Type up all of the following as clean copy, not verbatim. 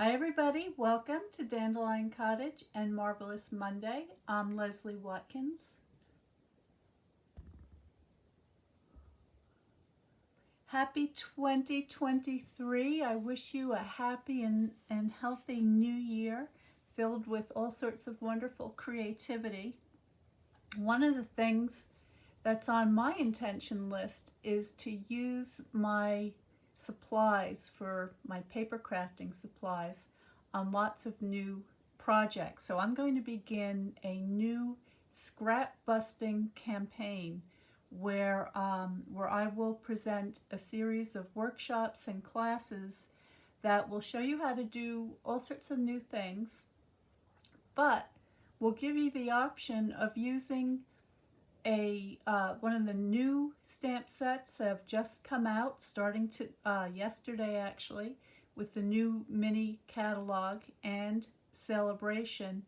Hi everybody, welcome to Dandelion Cottage and Marvelous Monday. I'm Leslie Watkins. Happy 2023. I wish you a happy and healthy new year filled with all sorts of wonderful creativity. One of the things that's on my intention list is to use my supplies for my paper crafting supplies on lots of new projects. So I'm going to begin a new scrap busting campaign where I will present a series of workshops and classes that will show you how to do all sorts of new things, but will give you the option of using one of the new stamp sets that have just come out, starting to yesterday actually, with the new mini catalog and celebration,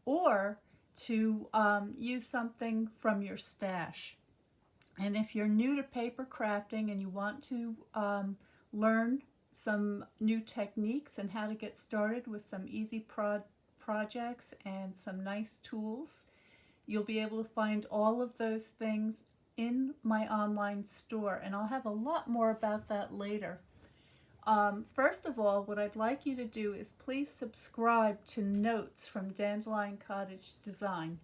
or to use something from your stash. And if you're new to paper crafting and you want to learn some new techniques and how to get started with some easy projects and some nice tools, you'll be able to find all of those things in my online store, and I'll have a lot more about that later. First of all, what I'd like you to do is please subscribe to Notes from Dandelion Cottage Design,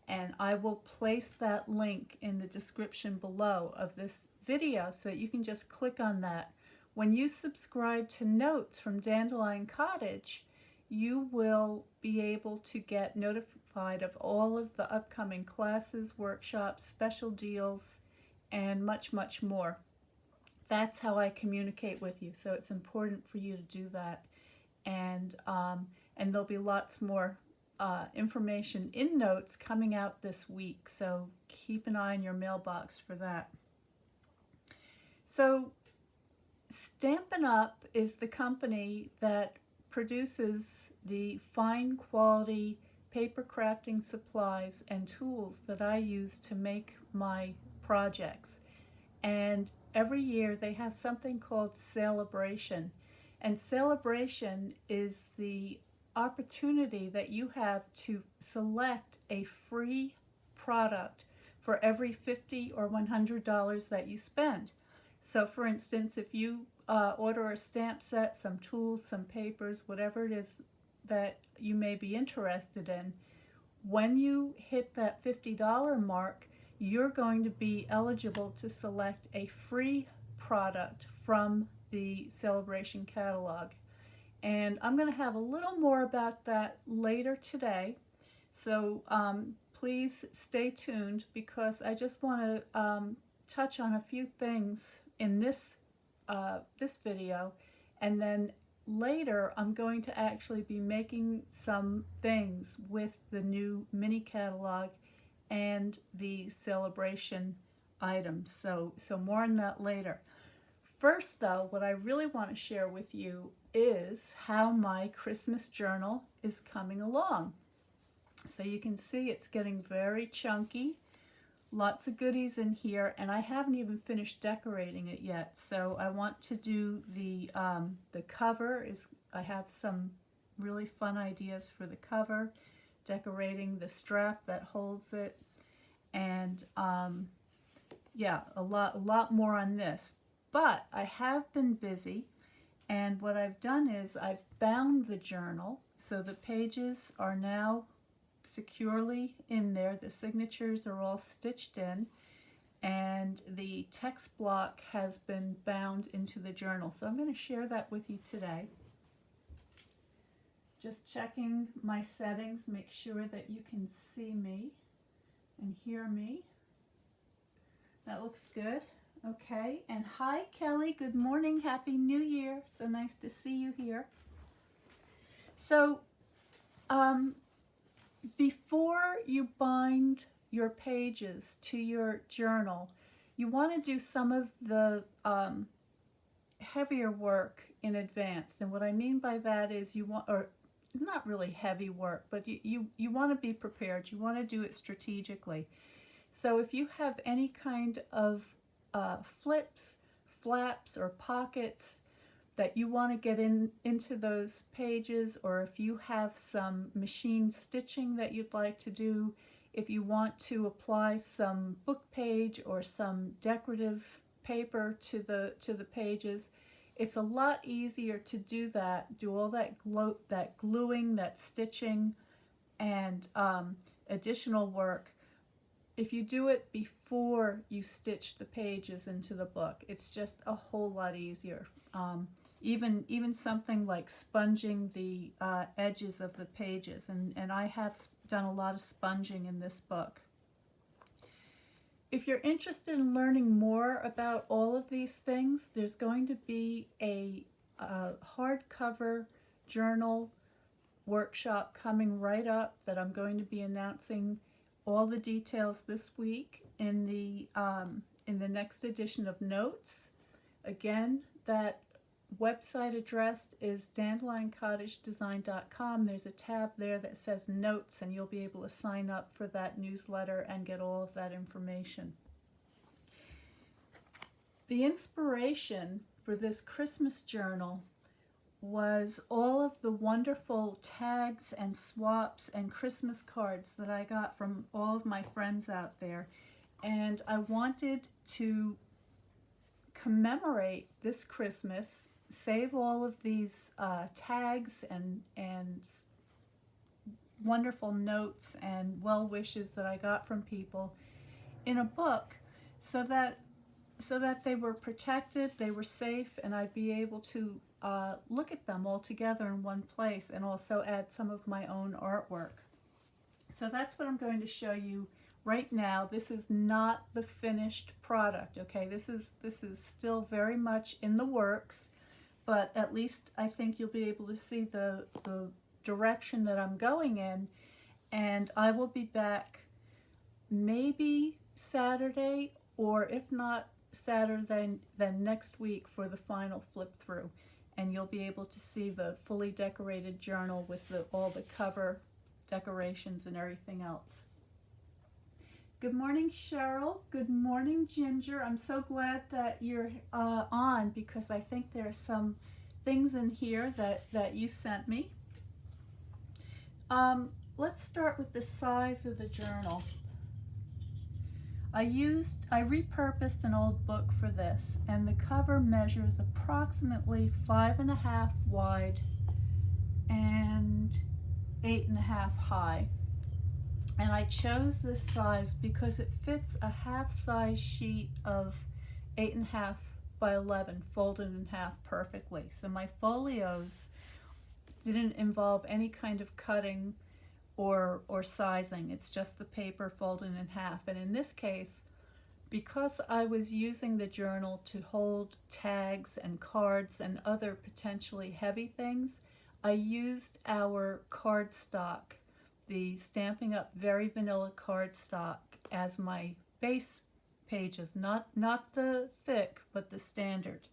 and I will place that link in the description below of this video so that you can just click on that. When you subscribe to Notes from Dandelion Cottage, you will be able to get notified of all of the upcoming classes, workshops, special deals, and much, much more. That's how I communicate with you, so it's important for you to do that. And there'll be lots more information in Notes coming out this week, so keep an eye on your mailbox for that. So Stampin' Up! Is the company that produces the fine quality paper crafting supplies and tools that I use to make my projects. And every year they have something called Celebration. And Celebration is the opportunity that you have to select a free product for every $50 or $100 that you spend. So for instance, if you order a stamp set, some tools, some papers, whatever it is that you may be interested in, when you hit that $50 mark, you're going to be eligible to select a free product from the Celebration catalog. And I'm going to have a little more about that later today, so please stay tuned, because I just want to touch on a few things in this video, and then later I'm going to actually be making some things with the new mini catalog and the Celebration items. So more on that later. First though, what I really want to share with you is how my Christmas journal is coming along. So you can see it's getting very chunky. Lots of goodies in here, and I haven't even finished decorating it yet. So I want to do the cover. I have some really fun ideas for the cover, decorating the strap that holds it, and yeah, a lot more on this. But I have been busy, and what I've done is I've bound the journal, so the pages are now securely in there. The signatures are all stitched in, and the text block has been bound into the journal. So I'm going to share that with you today. Just checking my settings, make sure that you can see me and hear me. That looks good. Okay, and hi Kelly, good morning, Happy New Year. So nice to see you here. So before you bind your pages to your journal, you want to do some of the heavier work in advance. And what I mean by that is you want, or it's not really heavy work, but you want to be prepared. You want to do it strategically. So if you have any kind of flips, flaps, or pockets that you want to get into those pages, or if you have some machine stitching that you'd like to do, if you want to apply some book page or some decorative paper to the pages, it's a lot easier to do that, do all that gluing, that stitching, and additional work if you do it before you stitch the pages into the book. It's just a whole lot easier. Even something like sponging the edges of the pages, and I have done a lot of sponging in this book. If you're interested in learning more about all of these things, there's going to be a hardcover journal workshop coming right up that I'm going to be announcing all the details this week in the next edition of Notes. Again, that website address is dandelioncottagedesign.com. There's a tab there that says Notes, and you'll be able to sign up for that newsletter and get all of that information. The inspiration for this Christmas journal was all of the wonderful tags and swaps and Christmas cards that I got from all of my friends out there. And I wanted to commemorate this Christmas, save all of these tags and wonderful notes and well wishes that I got from people in a book, so that they were protected, they were safe, and I'd be able to look at them all together in one place, and also add some of my own artwork. So that's what I'm going to show you right now. This is not the finished product, okay? This is still very much in the works, but at least I think you'll be able to see the direction that I'm going in, and I will be back maybe Saturday, or if not Saturday, then next week for the final flip through, and you'll be able to see the fully decorated journal with all the cover decorations and everything else. Good morning, Cheryl. Good morning, Ginger. I'm so glad that you're on, because I think there are some things in here that you sent me. Let's start with the size of the journal. I repurposed an old book for this, and the cover measures approximately 5.5 wide and 8.5 high. And I chose this size because it fits a half-size sheet of 8.5 by 11, folded in half perfectly. So my folios didn't involve any kind of cutting or sizing. It's just the paper folded in half. And in this case, because I was using the journal to hold tags and cards and other potentially heavy things, I used our cardstock, the Stampin' Up! Very Vanilla cardstock, as my base pages, not the thick, but the standard.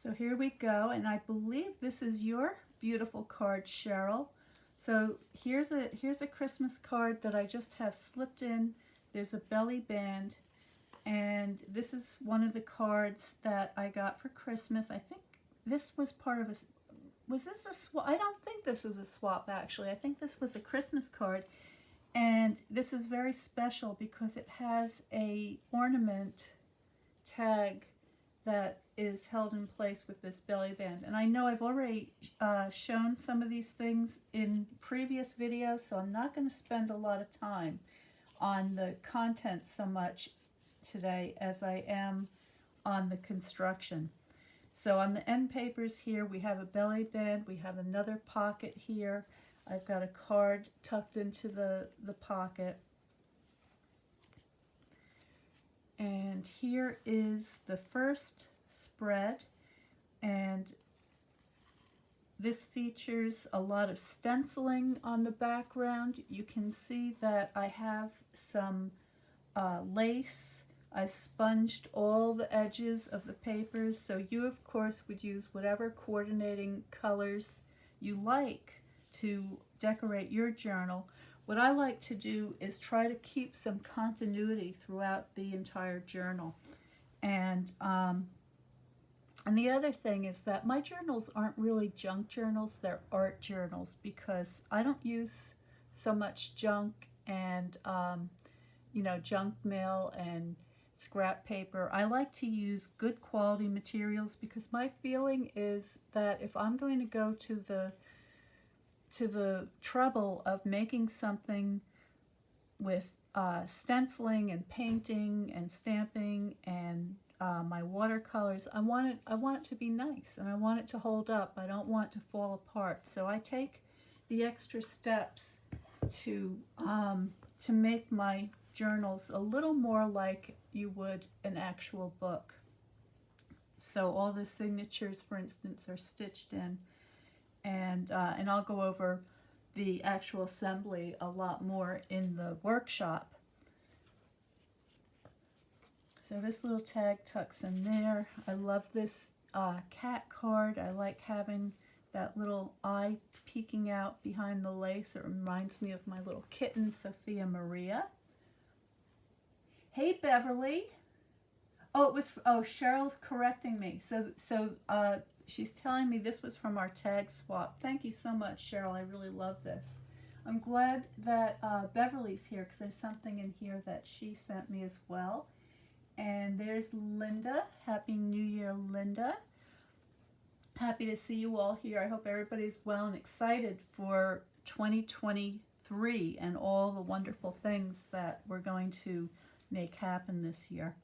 So here we go, and I believe this is your beautiful card, Cheryl. So here's a Christmas card that I just have slipped in. There's a belly band, and this is one of the cards that I got for Christmas. I think this was part of a, was this a swap? I don't think this was a swap, actually. I think this was a Christmas card, and this is very special because it has a ornament tag that is held in place with this belly band. And I know I've already shown some of these things in previous videos, so I'm not going to spend a lot of time on the content so much today as I am on the construction. So on the end papers here, we have a belly band, we have another pocket here. I've got a card tucked into the pocket. And here is the first spread, and this features a lot of stenciling on the background. You can see that I have some lace. I sponged all the edges of the papers, so you of course would use whatever coordinating colors you like to decorate your journal. What I like to do is try to keep some continuity throughout the entire journal. And the other thing is that my journals aren't really junk journals, they're art journals, because I don't use so much junk and, junk mail and scrap paper. I like to use good quality materials because my feeling is that if I'm going to go to the trouble of making something with stenciling and painting and stamping and my watercolors, I want it to be nice, and I want it to hold up. I don't want it to fall apart. So I take the extra steps to make my journals a little more like you would an actual book. So all the signatures, for instance, are stitched in, and I'll go over the actual assembly a lot more in the workshop. So this little tag tucks in there. I love this cat card. I like having that little eye peeking out behind the lace. It reminds me of my little kitten, Sophia Maria. Hey, Beverly. Oh, Cheryl's correcting me. So she's telling me this was from our tag swap. Thank you so much, Cheryl. I really love this. I'm glad that Beverly's here because there's something in here that she sent me as well. And there's Linda. Happy New Year, Linda. Happy to see you all here. I hope everybody's well and excited for 2023 and all the wonderful things that we're going to make happen this year.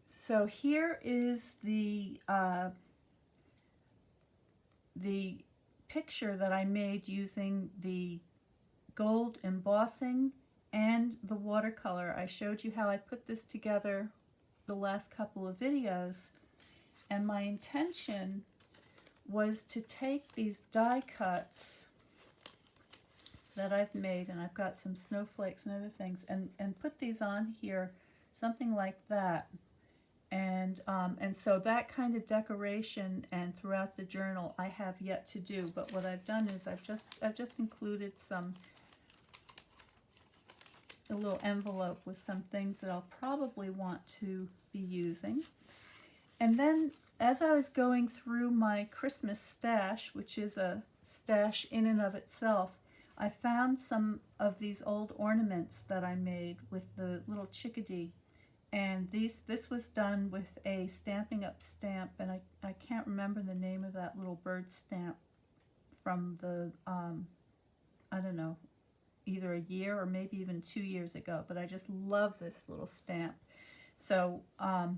So here is the picture that I made using the gold embossing and the watercolor. I showed you how I put this together the last couple of videos, and my intention was to take these die cuts that I've made, and I've got some snowflakes and other things, and put these on here, something like that. And so that kind of decoration and throughout the journal I have yet to do. But what I've done is I've just included a little envelope with some things that I'll probably want to be using. And then as I was going through my Christmas stash, which is a stash in and of itself, I found some of these old ornaments that I made with the little chickadee. And this was done with a Stampin' Up! Stamp, and I can't remember the name of that little bird stamp from the, I don't know, either a year or maybe even 2 years ago, but I just love this little stamp. So I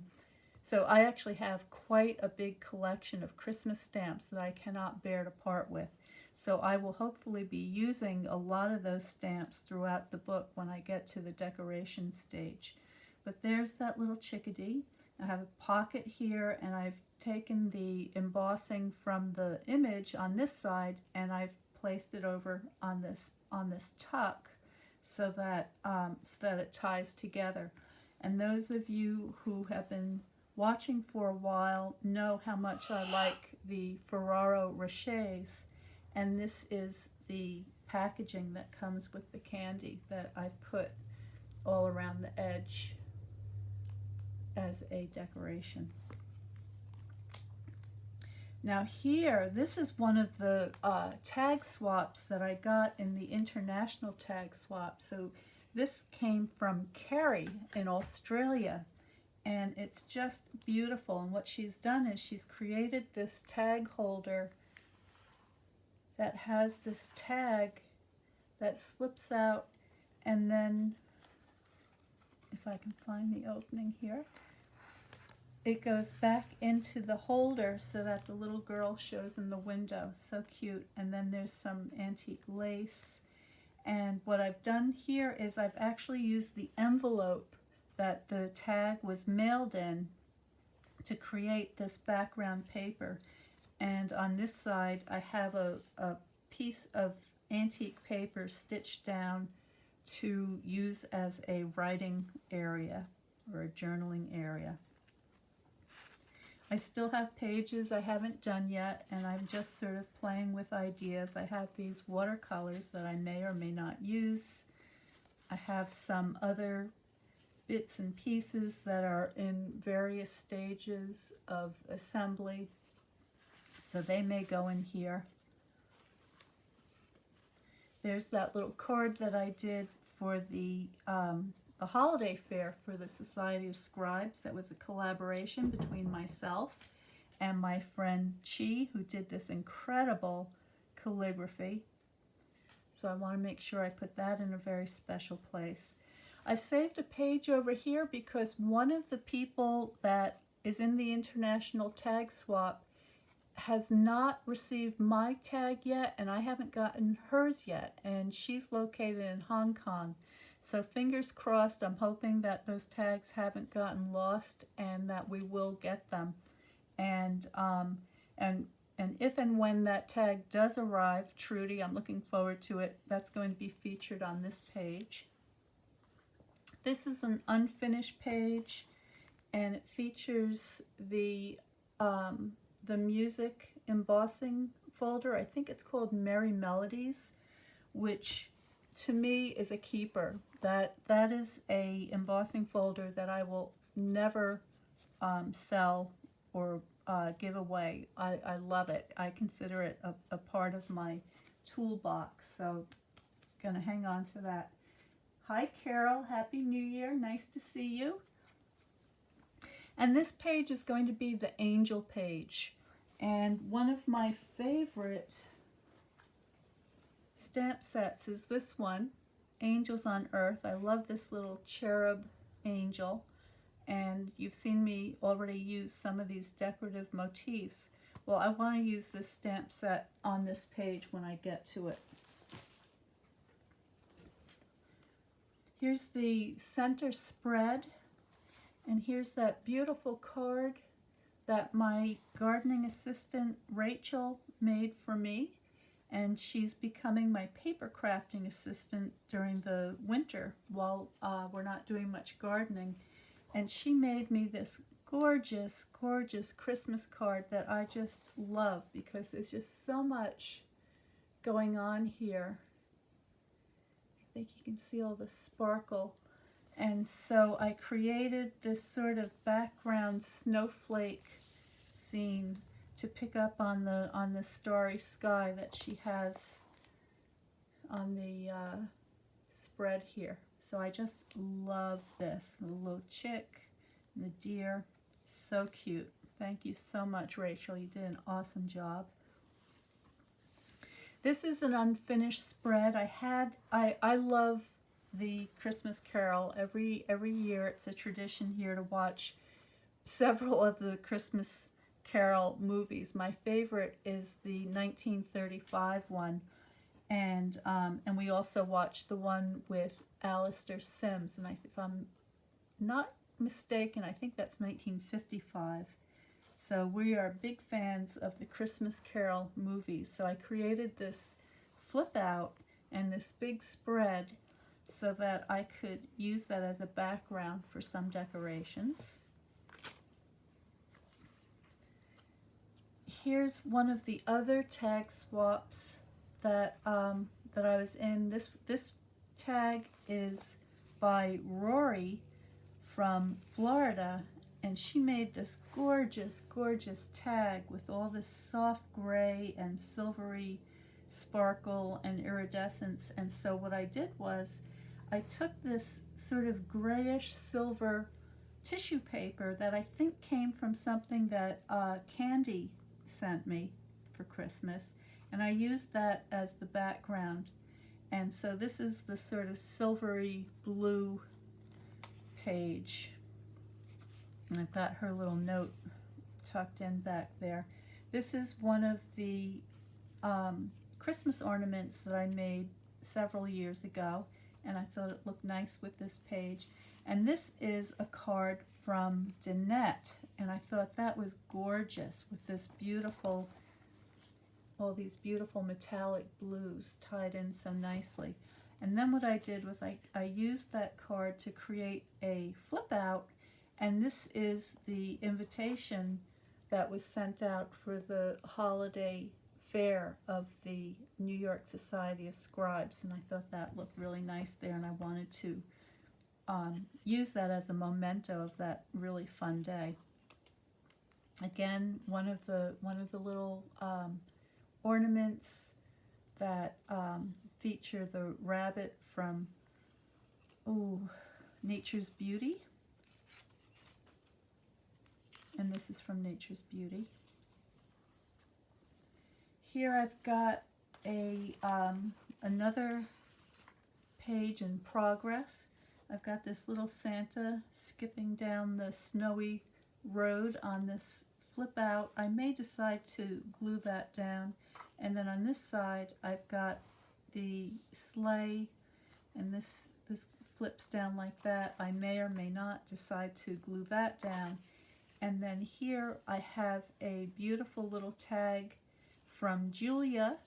actually have quite a big collection of Christmas stamps that I cannot bear to part with. So I will hopefully be using a lot of those stamps throughout the book when I get to the decoration stage. But there's that little chickadee. I have a pocket here, and I've taken the embossing from the image on this side, and I've placed it over on this tuck so that it ties together. And those of you who have been watching for a while know how much I like the Ferrero Rochers, and this is the packaging that comes with the candy that I've put all around the edge as a decoration. Now here, this is one of the tag swaps that I got in the international tag swap. So this came from Carrie in Australia, and it's just beautiful. And what she's done is she's created this tag holder that has this tag that slips out, and then, if I can find the opening here, it goes back into the holder so that the little girl shows in the window. So cute. And then there's some antique lace. And what I've done here is I've actually used the envelope that the tag was mailed in to create this background paper. And on this side I have a piece of antique paper stitched down to use as a writing area or a journaling area. I still have pages I haven't done yet, and I'm just sort of playing with ideas. I have these watercolors that I may or may not use. I have some other bits and pieces that are in various stages of assembly. So they may go in here. There's that little card that I did for the holiday fair for the Society of Scribes. That was a collaboration between myself and my friend Chi, who did this incredible calligraphy. So I want to make sure I put that in a very special place. I've saved a page over here because one of the people that is in the international tag swap has not received my tag yet, and I haven't gotten hers yet, and she's located in Hong Kong. So fingers crossed, I'm hoping that those tags haven't gotten lost and that we will get them. And if and when that tag does arrive, Trudy, I'm looking forward to it. That's going to be featured on this page. This is an unfinished page, and it features the music embossing folder. I think it's called Merry Melodies, which to me is a keeper. That is a embossing folder that I will never sell or give away. I love it. I consider it a part of my toolbox, so I'm gonna hang on to that. Hi Carol, Happy New Year, nice to see you. And this page is going to be the angel page. And one of my favorite stamp sets is this one, Angels on Earth. I love this little cherub angel. And you've seen me already use some of these decorative motifs. Well, I want to use this stamp set on this page when I get to it. Here's the center spread, and here's that beautiful card that my gardening assistant Rachel made for me, and she's becoming my paper crafting assistant during the winter while we're not doing much gardening. And she made me this gorgeous, gorgeous Christmas card that I just love because there's just so much going on here. I think you can see all the sparkle. And so I created this sort of background snowflake scene to pick up on the starry sky that she has on the spread here. So I just love this. The little chick, the deer, so cute. Thank you so much, Rachel. You did an awesome job. This is an unfinished spread. I love the Christmas Carol. Every year it's a tradition here to watch several of the Christmas Carol movies. My favorite is the 1935 one, and we also watch the one with Alistair Sims, and if I'm not mistaken, I think that's 1955. So we are big fans of the Christmas Carol movies. So I created this flip out and this big spread so that I could use that as a background for some decorations. Here's one of the other tag swaps that that I was in. This tag is by Rory from Florida, and she made this gorgeous, gorgeous tag with all this soft gray and silvery sparkle and iridescence. And so what I did was I took this sort of grayish silver tissue paper that I think came from something that Candy sent me for Christmas, and I used that as the background. And so this is the sort of silvery blue page. And I've got her little note tucked in back there. This is one of the Christmas ornaments that I made several years ago, and I thought it looked nice with this page. And this is a card from Danette, and I thought that was gorgeous with this beautiful, all these beautiful metallic blues tied in so nicely. And then what I did was I used that card to create a flip out, and this is the invitation that was sent out for the holiday fair of the New York Society of Scribes, and I thought that looked really nice there, and I wanted to use that as a memento of that really fun day. Again, one of the little ornaments that feature the rabbit from Nature's Beauty, and this is from Nature's Beauty. Here I've got a another page in progress. I've got this little Santa skipping down the snowy road on this flip out. I may decide to glue that down, and then on this side I've got the sleigh, and this flips down like that. I may or may not decide to glue that down. And then here I have a beautiful little tag from Julia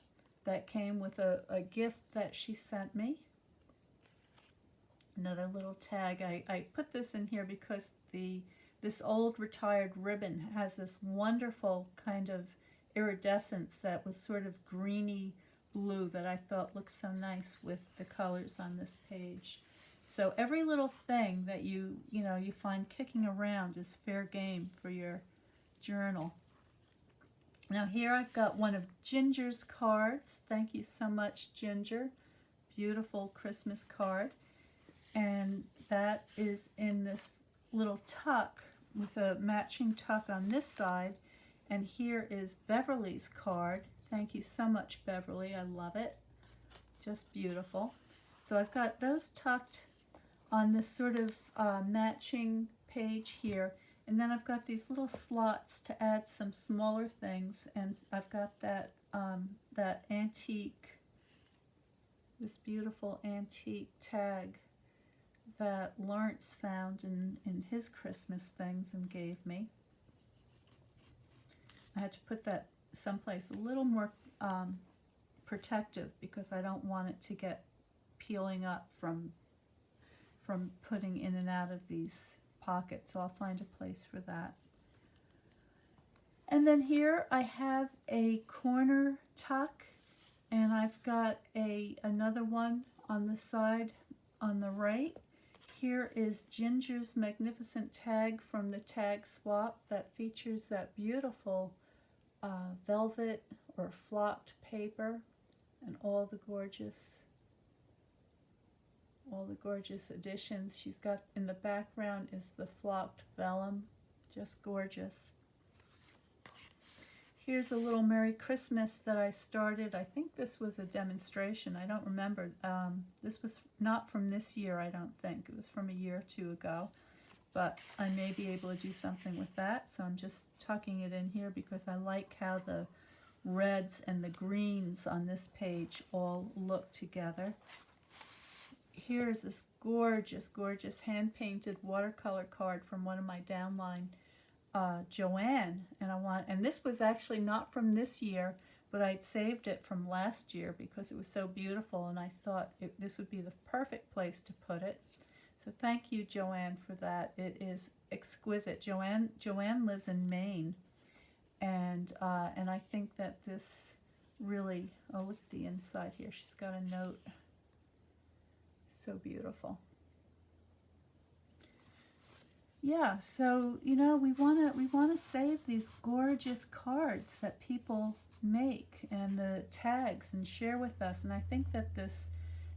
that came with a gift that she sent me. Another little tag. I put this in here because this old retired ribbon has this wonderful kind of iridescence that was sort of greeny blue that I thought looked so nice with the colors on this page. So every little thing that you find kicking around is fair game for your journal. Now here I've got one of Ginger's cards. Thank you so much, Ginger. Beautiful Christmas card. And that is in this little tuck with a matching tuck on this side. And here is Beverly's card. Thank you so much, Beverly. I love it. Just beautiful. So I've got those tucked on this sort of matching page here. And then I've got these little slots to add some smaller things. And I've got that, that antique, this beautiful antique tag that Lawrence found in his Christmas things and gave me. I had to put that someplace a little more protective because I don't want it to get peeling up from putting in and out of these pockets, so I'll find a place for that. And then here I have a corner tuck, and I've got another one on the side on the right. Here is Ginger's magnificent tag from the tag swap that features that beautiful velvet or flocked paper and all the gorgeous additions. She's got in the background is the flocked vellum, just gorgeous. Here's a little Merry Christmas that I started. I think this was a demonstration. I don't remember. This was not from this year, I don't think. It was from a year or two ago. But I may be able to do something with that. So I'm just tucking it in here because I like how the reds and the greens on this page all look together. Here's this gorgeous, gorgeous hand-painted watercolor card from one of my downline, Joanne, and this was actually not from this year, but I'd saved it from last year because it was so beautiful, and I thought this would be the perfect place to put it. So thank you, Joanne, for that. It is exquisite. Joanne lives in Maine, and I think that this really, oh, look at the inside here. She's got a note. So beautiful. Yeah, so we want to save these gorgeous cards that people make and the tags and share with us. And I think that this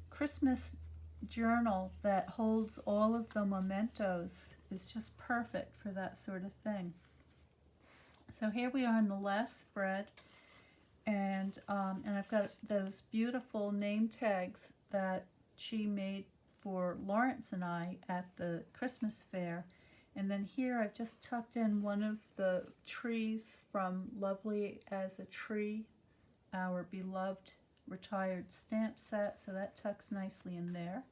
Christmas journal that holds all of the mementos is just perfect for that sort of thing. So here we are in the last spread, and I've got those beautiful name tags that she made for Lawrence and I at the Christmas fair. And then here I've just tucked in one of the trees from Lovely as a Tree, our beloved retired stamp set, so that tucks nicely in there.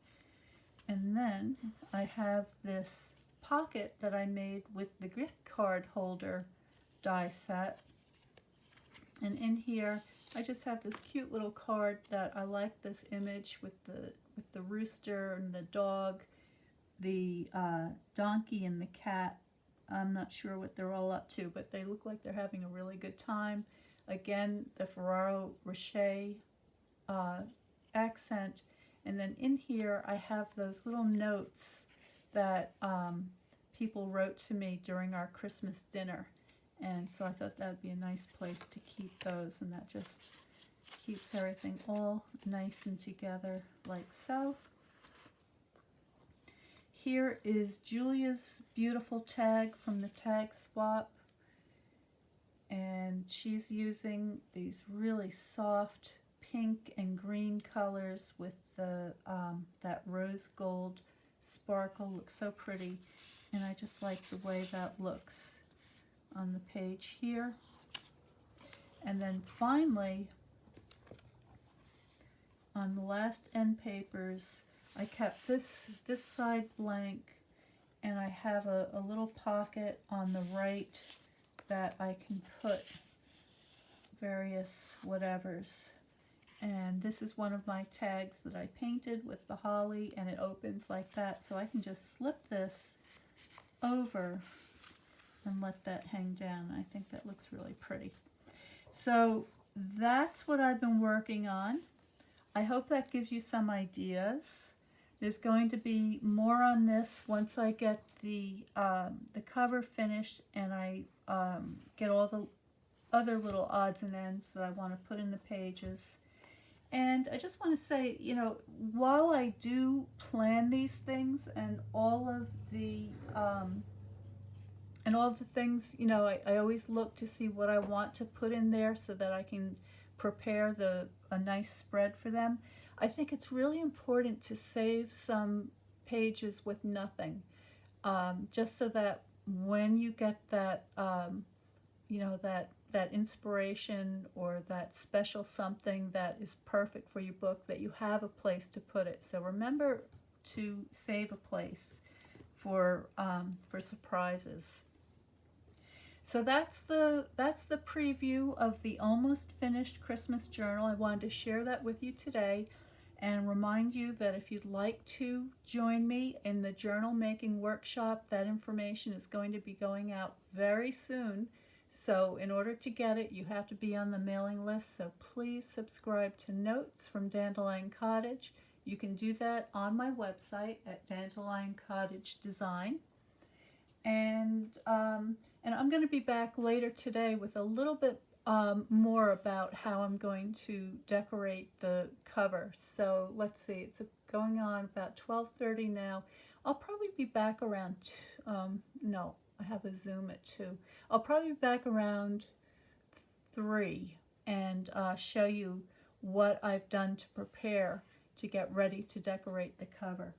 And then I have this pocket that I made with the gift card holder die set. And in here I just have this cute little card that I like this image with the rooster and the dog, the donkey and the cat. I'm not sure what they're all up to, but they look like they're having a really good time. Again, the Ferrero Rocher accent. And then in here I have those little notes that people wrote to me during our Christmas dinner. And so I thought that would be a nice place to keep those, and that just keeps everything all nice and together like so. Here is Julia's beautiful tag from the tag swap, and she's using these really soft pink and green colors with the that rose gold sparkle. Looks so pretty, and I just like the way that looks on the page here. And then finally, on the last end papers, I kept this side blank, and I have a little pocket on the right that I can put various whatevers. And this is one of my tags that I painted with the holly, and it opens like that, so I can just slip this over and let that hang down. I think that looks really pretty. So that's what I've been working on. I hope that gives you some ideas. There's going to be more on this once I get the cover finished, and I get all the other little odds and ends that I want to put in the pages. And I just want to say, you know, while I do plan these things and all of the things, you know, I always look to see what I want to put in there so that I can prepare a nice spread for them. I think it's really important to save some pages with nothing, just so that when you get that, you know, that inspiration or that special something that is perfect for your book, that you have a place to put it. So remember to save a place for surprises. So that's the preview of the almost finished Christmas journal. I wanted to share that with you today, and remind you that if you'd like to join me in the journal making workshop, that information is going to be going out very soon. So in order to get it, you have to be on the mailing list. So please subscribe to Notes from Dandelion Cottage. You can do that on my website at Dandelion Cottage Design. And I'm going to be back later today with a little bit more about how I'm going to decorate the cover. So let's see, it's going on about 12:30 now. I'll probably be back around, no, I have a Zoom at 2. I'll probably be back around 3 and show you what I've done to prepare to get ready to decorate the cover.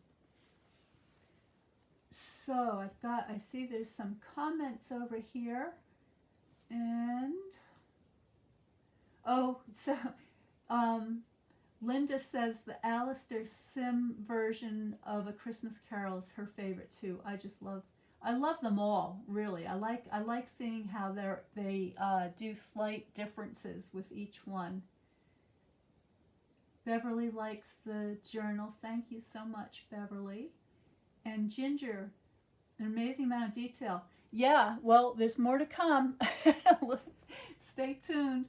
So I see there's some comments over here, and Linda says the Alistair Sim version of A Christmas Carol is her favorite too. I love them all, really. I like seeing how they do slight differences with each one. Beverly likes the journal. Thank you so much, Beverly. And Ginger, an amazing amount of detail. Yeah, well, there's more to come. Stay tuned.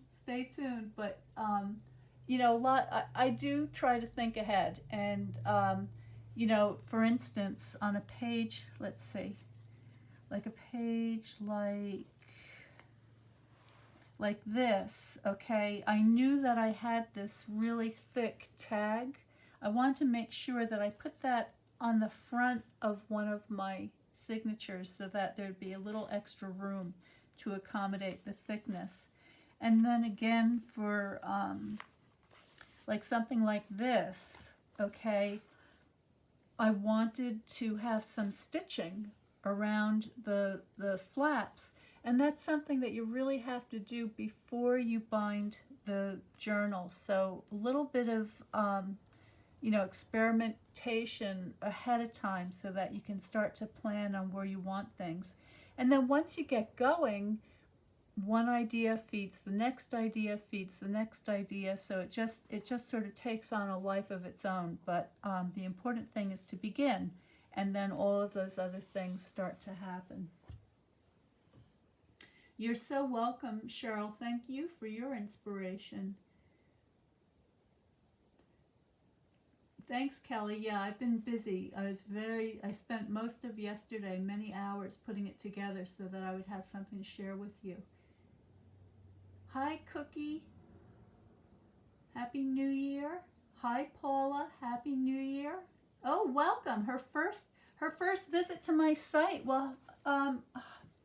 But you know, I do try to think ahead, and you know, for instance, on a page, let's see, like a page like this, okay, I knew that I had this really thick tag. I wanted to make sure that I put that on the front of one of my signatures so that there'd be a little extra room to accommodate the thickness. And then again for like something like this, okay, I wanted to have some stitching around the flaps, and that's something that you really have to do before you bind the journal. So a little bit of you know, experimentation ahead of time so that you can start to plan on where you want things. And then once you get going, one idea feeds the next idea, feeds the next idea, so it just sort of takes on a life of its own. But the important thing is to begin, and then all of those other things start to happen. You're so welcome, Cheryl. Thank you for your inspiration. Thanks, Kelly. Yeah, I've been busy. I spent most of yesterday, many hours putting it together so that I would have something to share with you. Hi, Cookie. Happy New Year. Hi, Paula. Happy New Year. Oh, welcome. Her first visit to my site. Well,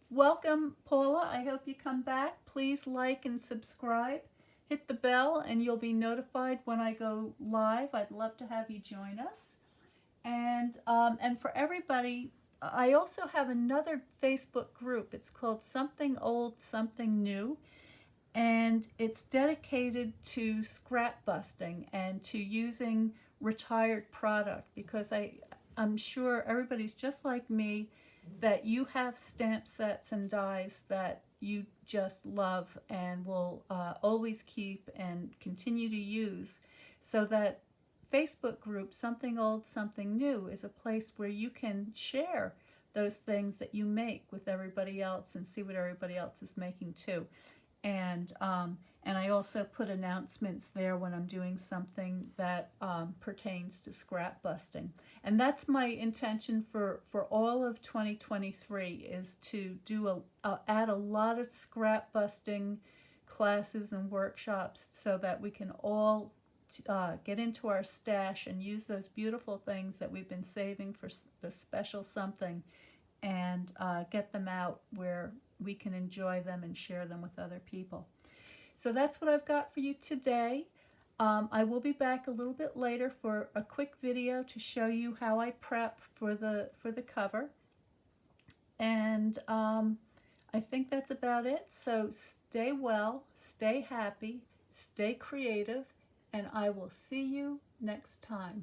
welcome, Paula. I hope you come back. Please like and subscribe. Hit the bell and you'll be notified when I go live. I'd love to have you join us. And for everybody, I also have another Facebook group. It's called Something Old, Something New, and it's dedicated to scrap busting and to using retired product, because I'm sure everybody's just like me, that you have stamp sets and dies that you just love and will always keep and continue to use. So that Facebook group, Something Old, Something New, is a place where you can share those things that you make with everybody else and see what everybody else is making too. And I also put announcements there when I'm doing something that pertains to scrap busting. And that's my intention for all of 2023, is to do add a lot of scrap busting classes and workshops so that we can all get into our stash and use those beautiful things that we've been saving for the special something, and get them out where we can enjoy them and share them with other people. So that's what I've got for you today. I will be back a little bit later for a quick video to show you how I prep for the cover. And I think that's about it. So stay well, stay happy, stay creative, and I will see you next time.